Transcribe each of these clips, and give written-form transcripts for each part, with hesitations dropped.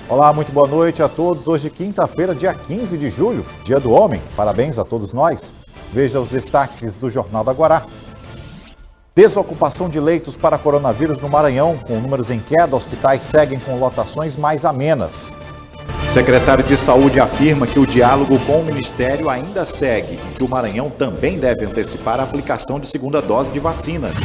Olá, muito boa noite a todos. Hoje, quinta-feira, dia 15 de julho, Dia do Homem. Parabéns a todos nós. Veja os destaques do Jornal da Guará. Desocupação de leitos para coronavírus no Maranhão. Com números em queda, hospitais seguem com lotações mais amenas. Secretário de Saúde afirma que o diálogo com o Ministério ainda segue e que o Maranhão também deve antecipar a aplicação de segunda dose de vacinas.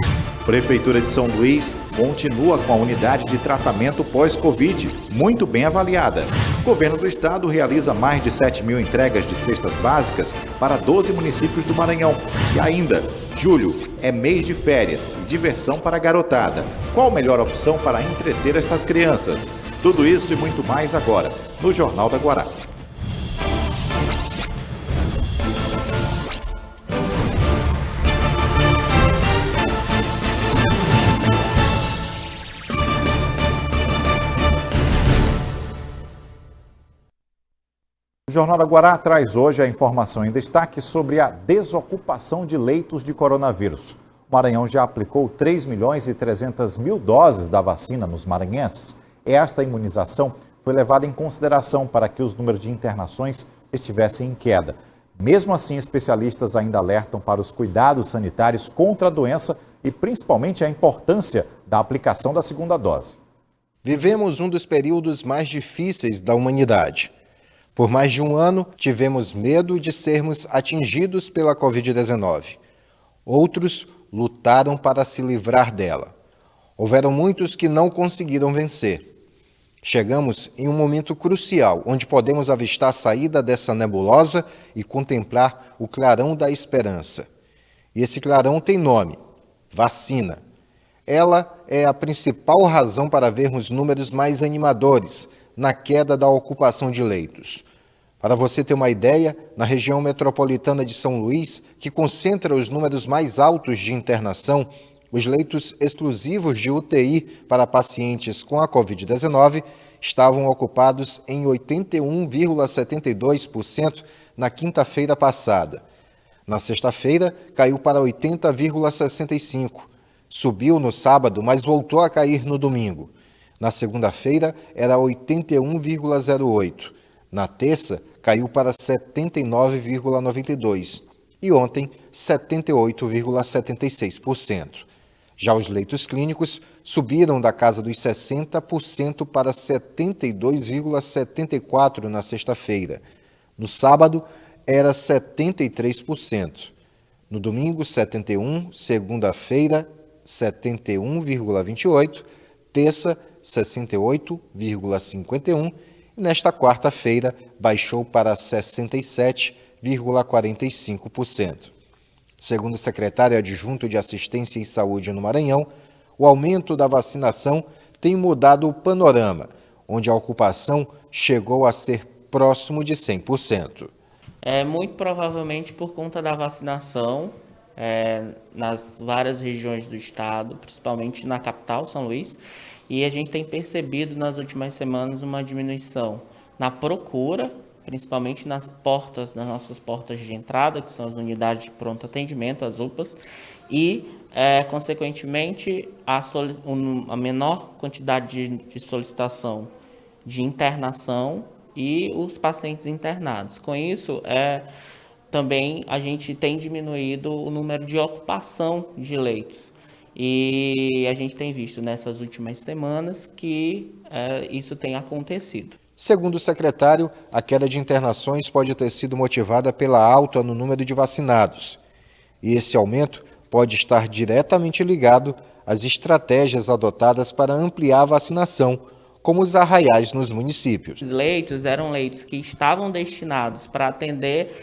Prefeitura de São Luís continua com a unidade de tratamento pós-Covid, muito bem avaliada. O governo do estado realiza mais de 7.000 entregas de cestas básicas para 12 municípios do Maranhão. E ainda, julho é mês de férias e diversão para a garotada. Qual a melhor opção para entreter estas crianças? Tudo isso e muito mais agora, no Jornal da Guará. O Jornal da Guará traz hoje a informação em destaque sobre a desocupação de leitos de coronavírus. O Maranhão já aplicou 3.300.000 doses da vacina nos maranhenses. Esta imunização foi levada em consideração para que os números de internações estivessem em queda. Mesmo assim, especialistas ainda alertam para os cuidados sanitários contra a doença e principalmente a importância da aplicação da segunda dose. Vivemos um dos períodos mais difíceis da humanidade. Por mais de um ano, tivemos medo de sermos atingidos pela Covid-19. Outros lutaram para se livrar dela. Houveram muitos que não conseguiram vencer. Chegamos em um momento crucial, onde podemos avistar a saída dessa nebulosa e contemplar o clarão da esperança. E esse clarão tem nome: vacina. Ela é a principal razão para vermos números mais animadores na queda da ocupação de leitos. Para você ter uma ideia, na região metropolitana de São Luís, que concentra os números mais altos de internação, os leitos exclusivos de UTI para pacientes com a Covid-19 estavam ocupados em 81,72% na quinta-feira passada. Na sexta-feira, caiu para 80,65%. Subiu no sábado, mas voltou a cair no domingo. Na segunda-feira, era 81,08%. Na terça, caiu para 79,92%. E ontem, 78,76%. Já os leitos clínicos subiram da casa dos 60% para 72,74% na sexta-feira. No sábado, era 73%. No domingo, 71%. Segunda-feira, 71,28%. Terça, 68,51%. E nesta quarta-feira, baixou para 67,45%. Segundo o secretário adjunto de Assistência e Saúde no Maranhão, o aumento da vacinação tem mudado o panorama, onde a ocupação chegou a ser próximo de 100%. Muito provavelmente por conta da vacinação nas várias regiões do estado, principalmente na capital, São Luís, e a gente tem percebido nas últimas semanas uma diminuição na procura, principalmente nas nossas portas de entrada, que são as unidades de pronto atendimento, as UPAs, e, consequentemente, a menor quantidade de solicitação de internação e os pacientes internados. Com isso, também a gente tem diminuído o número de ocupação de leitos. E a gente tem visto nessas últimas semanas que isso tem acontecido. Segundo o secretário, a queda de internações pode ter sido motivada pela alta no número de vacinados. E esse aumento pode estar diretamente ligado às estratégias adotadas para ampliar a vacinação, como os arraiais nos municípios. Os leitos eram leitos que estavam destinados para atender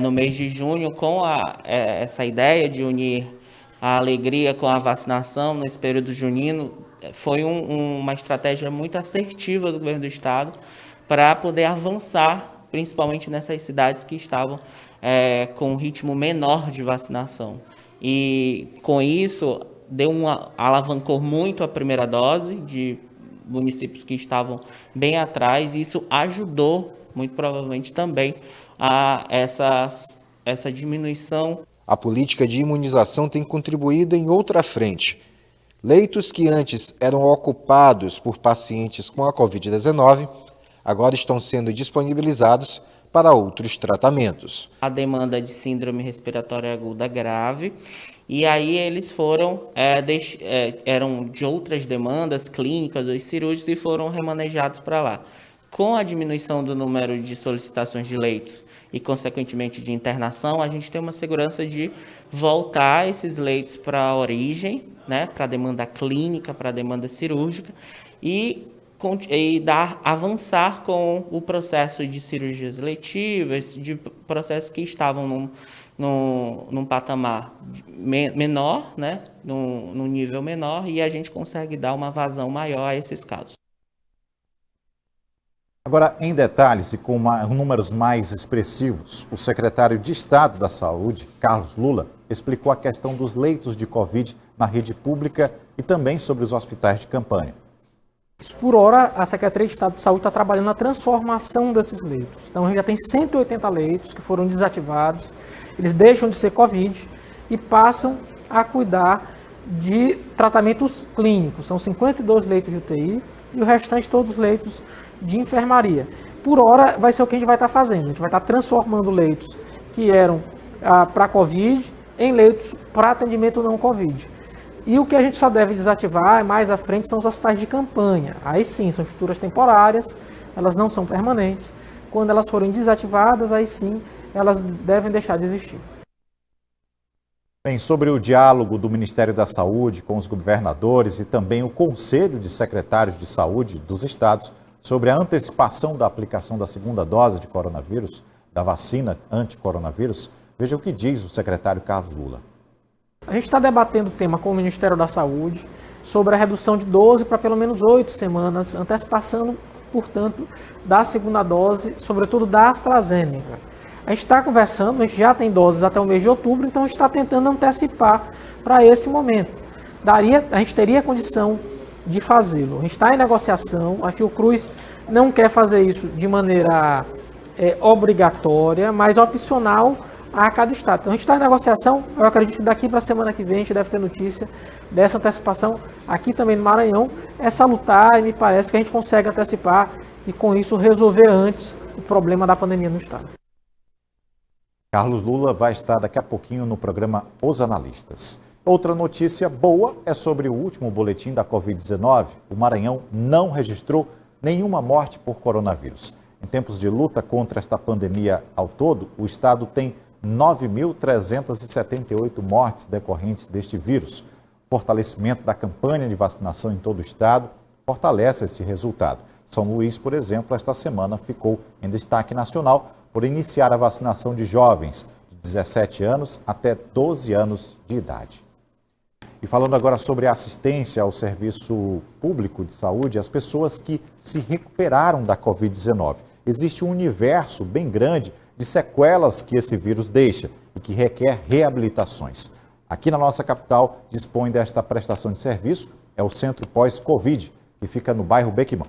no mês de junho com essa ideia de unir a alegria com a vacinação nesse período junino. Foi uma estratégia muito assertiva do governo do estado para poder avançar, principalmente nessas cidades que estavam com um ritmo menor de vacinação. E com isso, alavancou muito a primeira dose de municípios que estavam bem atrás, e isso ajudou, muito provavelmente, também a essa diminuição. A política de imunização tem contribuído em outra frente. Leitos que antes eram ocupados por pacientes com a Covid-19 agora estão sendo disponibilizados para outros tratamentos. A demanda de síndrome respiratória aguda grave, e aí eles foram, eram de outras demandas clínicas ou cirúrgicas e foram remanejados para lá. Com a diminuição do número de solicitações de leitos e, consequentemente, de internação, a gente tem uma segurança de voltar esses leitos para a origem, né, para a demanda clínica, para a demanda cirúrgica, e avançar com o processo de cirurgias eletivas, de processos que estavam num patamar menor, né, num nível menor, e a gente consegue dar uma vazão maior a esses casos. Agora, em detalhes e com números mais expressivos, o secretário de Estado da Saúde, Carlos Lula, explicou a questão dos leitos de Covid na rede pública e também sobre os hospitais de campanha. Por hora, a Secretaria de Estado de Saúde está trabalhando na transformação desses leitos. Então, a gente já tem 180 leitos que foram desativados, eles deixam de ser Covid e passam a cuidar de tratamentos clínicos. São 52 leitos de UTI e o restante todos os leitos de enfermaria. Por hora, vai ser o que a gente vai estar fazendo. A gente vai estar transformando leitos que eram para Covid em leitos para atendimento não Covid. E o que a gente só deve desativar mais à frente são os hospitais de campanha. Aí sim, são estruturas temporárias, elas não são permanentes. Quando elas forem desativadas, aí sim, elas devem deixar de existir. Bem, sobre o diálogo do Ministério da Saúde com os governadores e também o Conselho de Secretários de Saúde dos estados sobre a antecipação da aplicação da segunda dose de coronavírus, da vacina anti-coronavírus, veja o que diz o secretário Carlos Lula. A gente está debatendo o tema com o Ministério da Saúde sobre a redução de 12 para pelo menos 8 semanas, antecipação, portanto, da segunda dose, sobretudo da AstraZeneca. A gente está conversando, a gente já tem doses até o mês de outubro, então a gente está tentando antecipar para esse momento. A gente teria condição de fazê-lo. A gente está em negociação, a Fiocruz não quer fazer isso de maneira obrigatória, mas opcional a cada estado. Então a gente está em negociação, eu acredito que daqui para a semana que vem a gente deve ter notícia dessa antecipação aqui também no Maranhão. É salutar e me parece que a gente consegue antecipar e com isso resolver antes o problema da pandemia no estado. Carlos Lula vai estar daqui a pouquinho no programa Os Analistas. Outra notícia boa é sobre o último boletim da Covid-19. O Maranhão não registrou nenhuma morte por coronavírus. Em tempos de luta contra esta pandemia ao todo, o estado tem 9.378 mortes decorrentes deste vírus. O fortalecimento da campanha de vacinação em todo o estado fortalece esse resultado. São Luís, por exemplo, esta semana ficou em destaque nacional por iniciar a vacinação de jovens de 17 anos até 12 anos de idade. E falando agora sobre a assistência ao serviço público de saúde, as pessoas que se recuperaram da Covid-19. Existe um universo bem grande de sequelas que esse vírus deixa e que requer reabilitações. Aqui na nossa capital, dispõe desta prestação de serviço, é o Centro Pós-Covid, que fica no bairro Bequimão.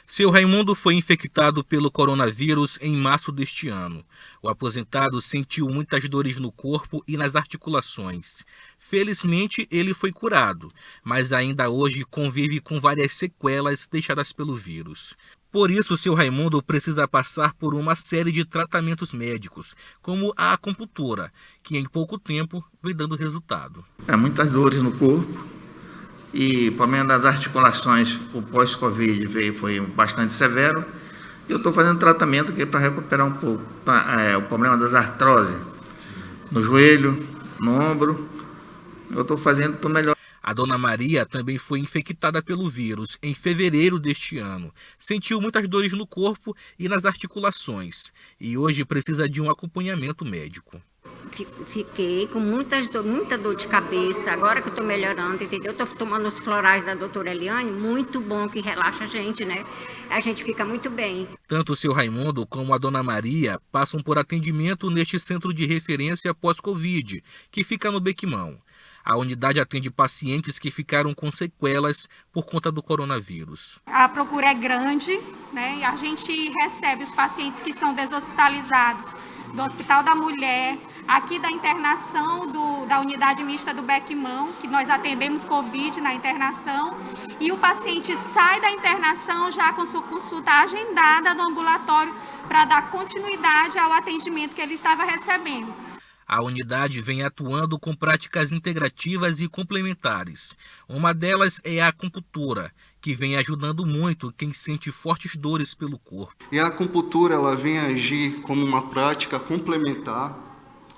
Seu Raimundo foi infectado pelo coronavírus em março deste ano. O aposentado sentiu muitas dores no corpo e nas articulações. Felizmente, ele foi curado, mas ainda hoje convive com várias sequelas deixadas pelo vírus. Por isso, seu Raimundo precisa passar por uma série de tratamentos médicos, como a acupuntura, que em pouco tempo vem dando resultado. Muitas dores no corpo. E o problema das articulações, o pós-Covid foi bastante severo. E eu estou fazendo tratamento aqui para recuperar um pouco o problema das artroses no joelho, no ombro. Eu estou fazendo tudo melhor. A dona Maria também foi infectada pelo vírus em fevereiro deste ano. Sentiu muitas dores no corpo e nas articulações. E hoje precisa de um acompanhamento médico. Fiquei com muita dor de cabeça, agora que eu estou melhorando, entendeu? Estou tomando os florais da doutora Eliane, muito bom, que relaxa a gente, né? A gente fica muito bem. Tanto o seu Raimundo como a dona Maria passam por atendimento neste centro de referência pós-Covid, que fica no Bequimão. A unidade atende pacientes que ficaram com sequelas por conta do coronavírus. A procura é grande, né? A gente recebe os pacientes que são deshospitalizados do Hospital da Mulher, aqui da internação da unidade mista do Bequimão, que nós atendemos Covid na internação, e o paciente sai da internação já com sua consulta agendada no ambulatório para dar continuidade ao atendimento que ele estava recebendo. A unidade vem atuando com práticas integrativas e complementares. Uma delas é a acupuntura, que vem ajudando muito quem sente fortes dores pelo corpo. E a acupuntura ela vem agir como uma prática complementar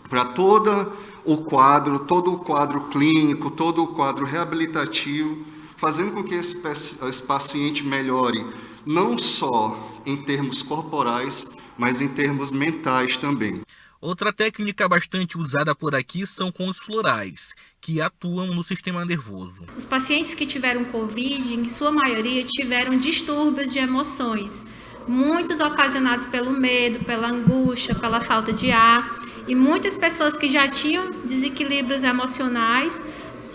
para todo o quadro clínico, todo o quadro reabilitativo, fazendo com que esse paciente melhore não só em termos corporais, mas em termos mentais também. Outra técnica bastante usada por aqui são com os florais, que atuam no sistema nervoso. Os pacientes que tiveram Covid, em sua maioria, tiveram distúrbios de emoções, muitos ocasionados pelo medo, pela angústia, pela falta de ar, e muitas pessoas que já tinham desequilíbrios emocionais,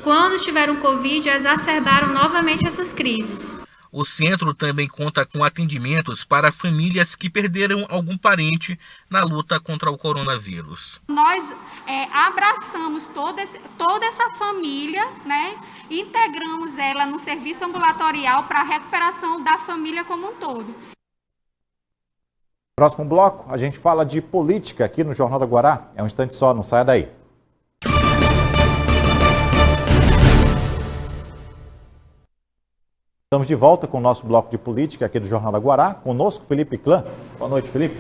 quando tiveram Covid, exacerbaram novamente essas crises. O centro também conta com atendimentos para famílias que perderam algum parente na luta contra o coronavírus. Nós abraçamos toda essa família, né? Integramos ela no serviço ambulatorial para a recuperação da família como um todo. Próximo bloco, a gente fala de política aqui no Jornal da Guará. É um instante só, não saia daí. Estamos de volta com o nosso bloco de política aqui do Jornal da Guará. Conosco, Felipe Clã. Boa noite, Felipe.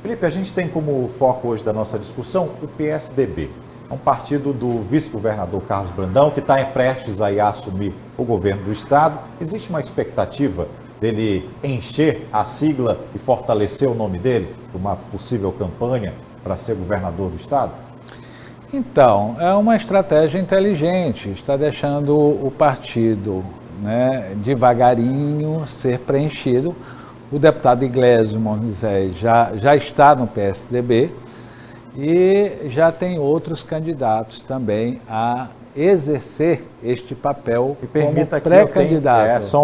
Felipe, a gente tem como foco hoje da nossa discussão o PSDB. É um partido do vice-governador Carlos Brandão, que está prestes a assumir o governo do estado. Existe uma expectativa dele encher a sigla e fortalecer o nome dele para uma possível campanha para ser governador do estado? Então, é uma estratégia inteligente. Está deixando o partido, devagarinho ser preenchido. O deputado Iglesias Moisés já está no PSDB e já tem outros candidatos também a exercer este papel como pré-candidato. São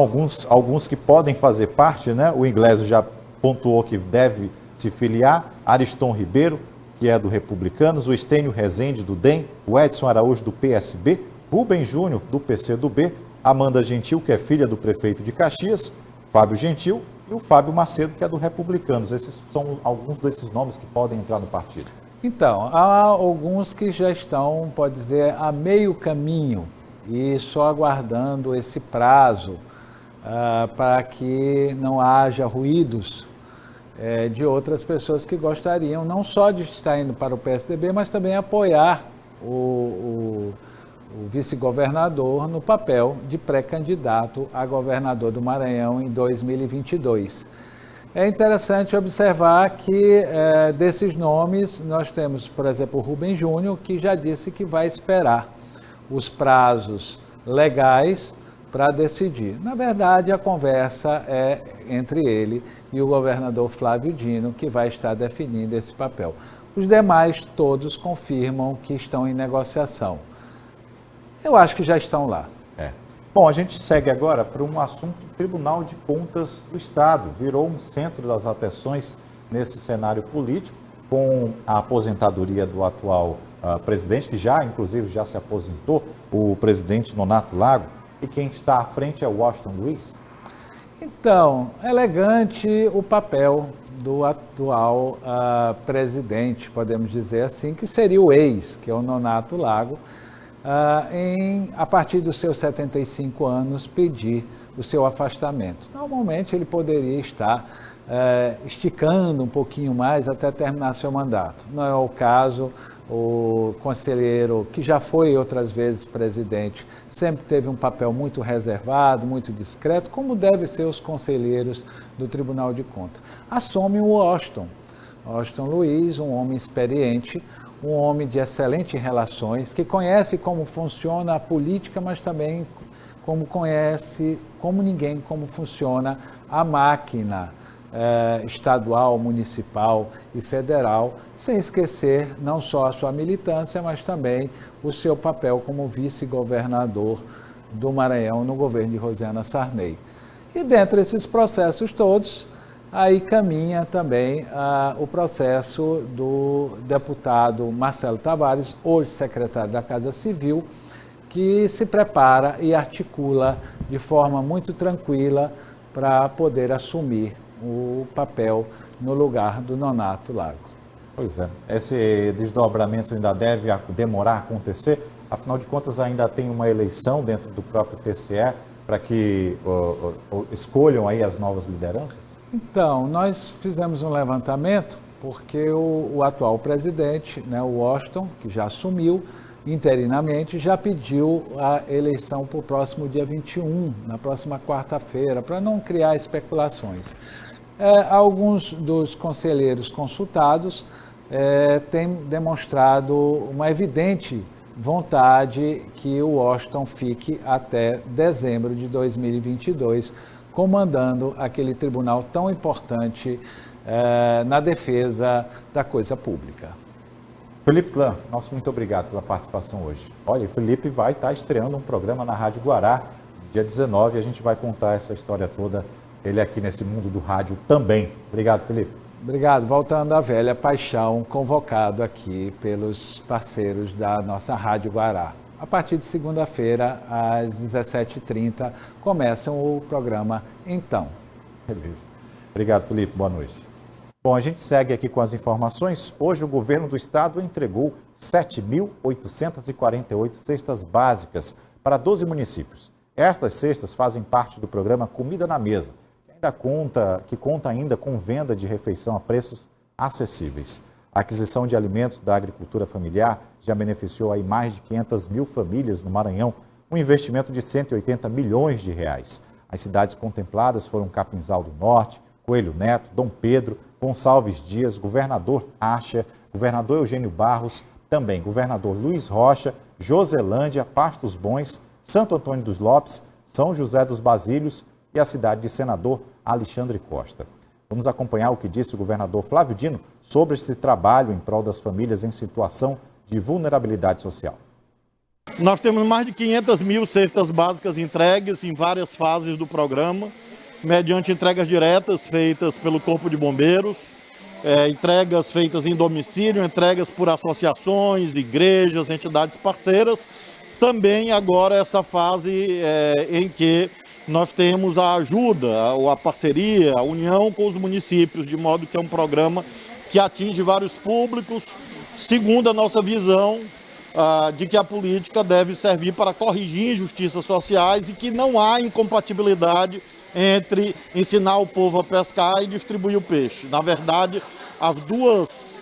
alguns que podem fazer parte, né? O Iglesias já pontuou que deve se filiar, Ariston Ribeiro, que é do Republicanos, o Estênio Rezende, do DEM, o Edson Araújo, do PSB, Rubem Júnior, do PCdoB, Amanda Gentil, que é filha do prefeito de Caxias, Fábio Gentil e o Fábio Macedo, que é do Republicanos. Esses são alguns desses nomes que podem entrar no partido. Então, há alguns que já estão, pode dizer, a meio caminho e só aguardando esse prazo para que não haja ruídos de outras pessoas que gostariam não só de estar indo para o PSDB, mas também apoiar o vice-governador no papel de pré-candidato a governador do Maranhão em 2022. É interessante observar que desses nomes nós temos, por exemplo, o Rubem Júnior, que já disse que vai esperar os prazos legais para decidir. Na verdade, a conversa é entre ele e o governador Flávio Dino, que vai estar definindo esse papel. Os demais todos confirmam que estão em negociação. Eu acho que já estão lá. Bom, a gente segue agora para um assunto do Tribunal de Contas do Estado. Virou um centro das atenções nesse cenário político, com a aposentadoria do atual presidente, que inclusive já se aposentou, o presidente Nonato Lago, e quem está à frente é o Washington Luiz. Então, elegante o papel do atual presidente, podemos dizer assim, que seria o ex, que é o Nonato Lago, a partir dos seus 75 anos, pedir o seu afastamento. Normalmente ele poderia estar esticando um pouquinho mais até terminar seu mandato. Não é o caso. O conselheiro, que já foi outras vezes presidente, sempre teve um papel muito reservado, muito discreto, como deve ser os conselheiros do Tribunal de Contas. Assume o Washington Luiz, um homem experiente, um homem de excelentes relações, que conhece como funciona a política, mas também conhece como ninguém como funciona a máquina estadual, municipal e federal, sem esquecer não só a sua militância, mas também o seu papel como vice-governador do Maranhão no governo de Rosiana Sarney. E dentre esses processos todos, aí caminha também o processo do deputado Marcelo Tavares, hoje secretário da Casa Civil, que se prepara e articula de forma muito tranquila para poder assumir o papel no lugar do Nonato Lago. Pois é, esse desdobramento ainda deve demorar a acontecer, afinal de contas ainda tem uma eleição dentro do próprio TCE para que escolham aí as novas lideranças? Então, nós fizemos um levantamento porque o atual presidente, né, o Washington, que já assumiu interinamente, já pediu a eleição para o próximo dia 21, na próxima quarta-feira, para não criar especulações. Alguns dos conselheiros consultados têm demonstrado uma evidente vontade que o Washington fique até dezembro de 2022, comandando aquele tribunal tão importante na defesa da coisa pública. Felipe Clã, nosso muito obrigado pela participação hoje. Olha, o Felipe vai estar estreando um programa na Rádio Guará, dia 19, e a gente vai contar essa história toda, ele aqui nesse mundo do rádio também. Obrigado, Felipe. Obrigado. Voltando à velha paixão, convocado aqui pelos parceiros da nossa Rádio Guará. A partir de segunda-feira, às 17h30, começam o programa Então. Beleza. Obrigado, Felipe. Boa noite. Bom, a gente segue aqui com as informações. Hoje o governo do estado entregou 7.848 cestas básicas para 12 municípios. Estas cestas fazem parte do programa Comida na Mesa, que conta ainda com venda de refeição a preços acessíveis. A aquisição de alimentos da agricultura familiar já beneficiou aí mais de 500 mil famílias no Maranhão, um investimento de 180 milhões de reais. As cidades contempladas foram Capinzal do Norte, Coelho Neto, Dom Pedro, Gonçalves Dias, Governador Acha, Governador Eugênio Barros, também Governador Luiz Rocha, Joselândia, Pastos Bons, Santo Antônio dos Lopes, São José dos Basílios e a cidade de Senador Alexandre Costa. Vamos acompanhar o que disse o governador Flávio Dino sobre esse trabalho em prol das famílias em situação de vulnerabilidade social. Nós temos mais de 500 mil cestas básicas entregues em várias fases do programa, mediante entregas diretas feitas pelo Corpo de Bombeiros, entregas feitas em domicílio, entregas por associações, igrejas, entidades parceiras. Também agora essa fase em que nós temos a ajuda, a parceria, a união com os municípios, de modo que é um programa que atinge vários públicos, segundo a nossa visão de que a política deve servir para corrigir injustiças sociais e que não há incompatibilidade entre ensinar o povo a pescar e distribuir o peixe. Na verdade, os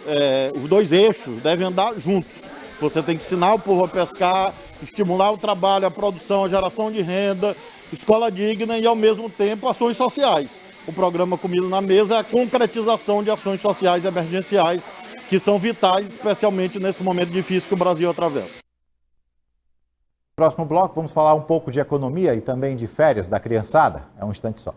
dois eixos devem andar juntos. Você tem que ensinar o povo a pescar, estimular o trabalho, a produção, a geração de renda, escola digna e, ao mesmo tempo, ações sociais. O programa Comida na Mesa é a concretização de ações sociais emergenciais que são vitais, especialmente nesse momento difícil que o Brasil atravessa. Próximo bloco, vamos falar um pouco de economia e também de férias da criançada. É um instante só.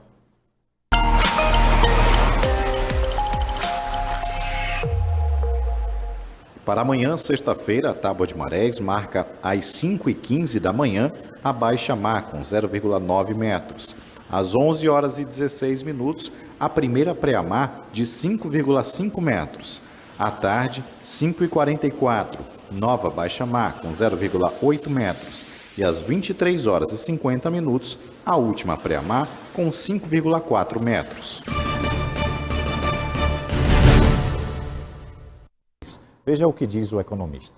Para amanhã, sexta-feira, a tábua de marés marca às 5h15 da manhã a baixa mar, com 0,9 metros. Às 11h16, a primeira pré-mar de 5,5 metros. À tarde, 5h44, nova baixa mar, com 0,8 metros. E às 23h50, a última pré-mar, com 5,4 metros. Veja o que diz o economista.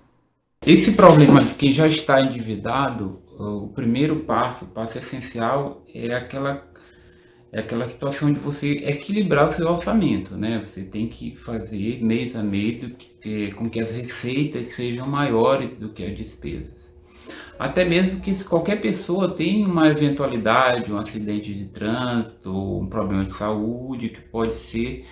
Esse problema de quem já está endividado, o primeiro passo, o passo essencial, é aquela situação de você equilibrar o seu orçamento, né? Você tem que fazer mês a mês com que as receitas sejam maiores do que as despesas. Até mesmo que qualquer pessoa tem uma eventualidade, um acidente de trânsito, um problema de saúde, que pode ser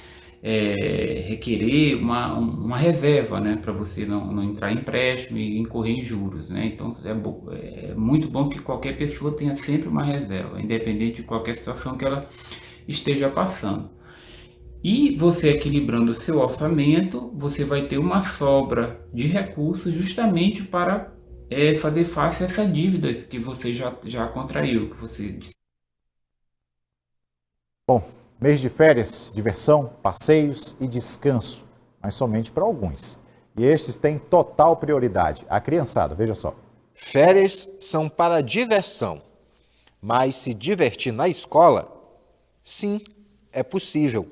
requerer uma reserva, né, para você não entrar em empréstimo e incorrer em juros, né? Então é muito bom que qualquer pessoa tenha sempre uma reserva, independente de qualquer situação que ela esteja passando. E você equilibrando o seu orçamento, você vai ter uma sobra de recursos justamente para fazer face a essa dívida que você já contraiu, que você... Bom, Mês de férias, diversão, passeios e descanso, mas somente para alguns. E estes têm total prioridade. A criançada, veja só. Férias são para diversão, mas se divertir na escola, sim, é possível.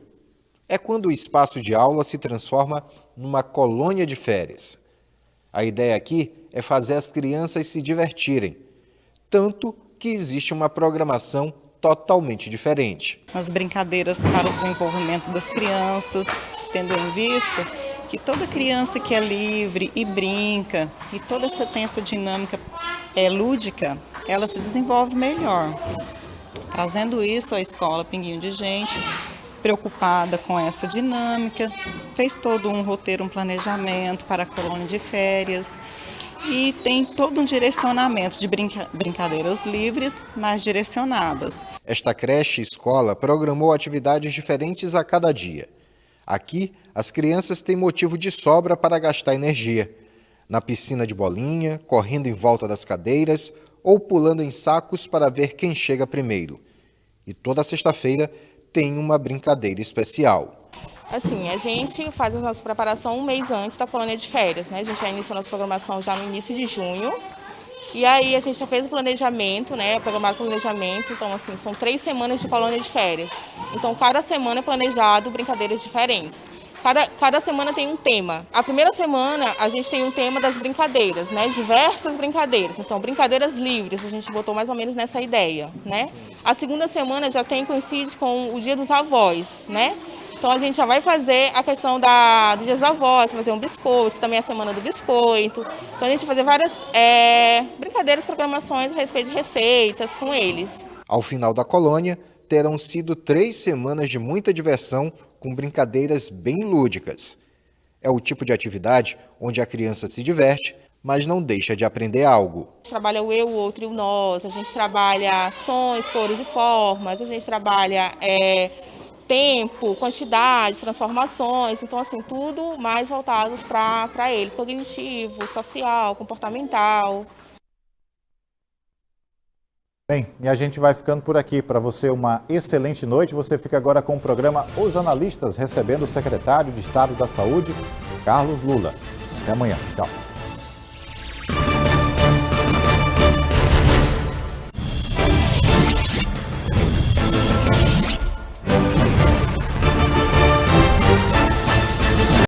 É quando o espaço de aula se transforma numa colônia de férias. A ideia aqui é fazer as crianças se divertirem, tanto que existe uma programação totalmente diferente. As brincadeiras para o desenvolvimento das crianças, tendo em vista que toda criança que é livre e brinca, e toda tem essa dinâmica lúdica, ela se desenvolve melhor. Trazendo isso, a escola Pinguinho de Gente, preocupada com essa dinâmica, fez todo um roteiro, um planejamento para a colônia de férias e tem todo um direcionamento de brincadeiras livres, mas direcionadas. Esta creche escola programou atividades diferentes a cada dia. Aqui, as crianças têm motivo de sobra para gastar energia. Na piscina de bolinha, correndo em volta das cadeiras ou pulando em sacos para ver quem chega primeiro. E toda sexta-feira tem uma brincadeira especial. Assim, a gente faz a nossa preparação um mês antes da colônia de férias, né? A gente já iniciou nossa programação já no início de junho. E aí a gente já fez o planejamento, né? Programado o planejamento. Então, assim, são 3 semanas de colônia de férias. Então, cada semana é planejado brincadeiras diferentes. Cada semana tem um tema. A primeira semana a gente tem um tema das brincadeiras, né? Diversas brincadeiras. Então, brincadeiras livres, a gente botou mais ou menos nessa ideia, né? A segunda semana já coincide com o Dia dos Avós, né? Então, a gente já vai fazer a questão do Dia dos Avós, fazer um biscoito, que também é a semana do biscoito. Então, a gente vai fazer várias brincadeiras, programações a respeito de receitas com eles. Ao final da colônia, terão sido 3 semanas de muita diversão com brincadeiras bem lúdicas. É o tipo de atividade onde a criança se diverte, mas não deixa de aprender algo. A gente trabalha o eu, o outro e o nós, a gente trabalha sons, cores e formas, a gente trabalha tempo, quantidade, transformações, então assim, tudo mais voltados para eles, cognitivo, social, comportamental. Bem, e a gente vai ficando por aqui. Para você, uma excelente noite. Você fica agora com o programa Os Analistas, recebendo o secretário de Estado da Saúde, Carlos Lula. Até amanhã. Tchau.